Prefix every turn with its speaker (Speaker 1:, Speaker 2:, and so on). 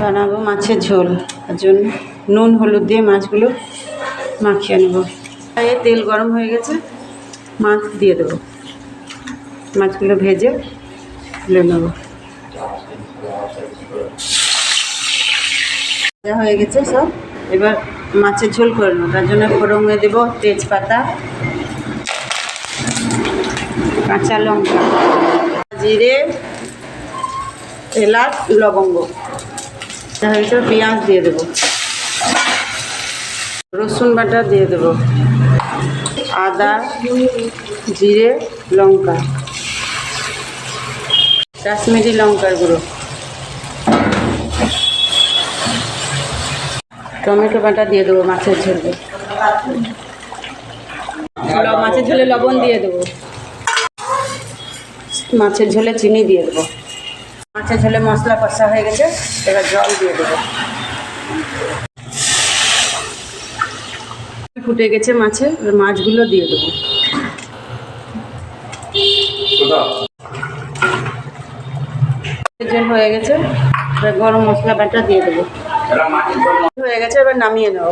Speaker 1: বানাবো মাছের ঝোল, তার জন্য নুন হলুদ দিয়ে মাছগুলো মাখিয়ে নেব। তেল গরম হয়ে গেছে, মাছ দিয়ে দেবো, মাছগুলো ভেজে তুলে নেব। ভাজা হয়ে গেছে সব, এবার মাছের ঝোল করে নেব। তার জন্য ফোড়নে দেব তেজপাতা, কাঁচা লঙ্কা, জিরে, এলাচ, লবঙ্গ। হয়ে গেছে, পেঁয়াজ দিয়ে দেবো, রসুন বাটা দিয়ে দেবো, আদা, জিরে, লঙ্কা, কাশ্মীরি লঙ্কার গুঁড়ো, টমেটো বাটা দিয়ে দেবো মাছের ঝোলে। মাছের ঝোলে লবণ দিয়ে দেবো, মাছের ঝোলে চিনি দিয়ে দেবো। মাছের ঝোলে মশলা কষা হয়ে গেছে, এবার জল দিয়ে দেবো। ফুটে গেছে মাছে, এবার মাছগুলো দিয়ে দেবো। ঝোল হয়ে গেছে, এবার গরম মশলা বাটা দিয়ে দেবো। হয়ে গেছে, এবার নামিয়ে নেব।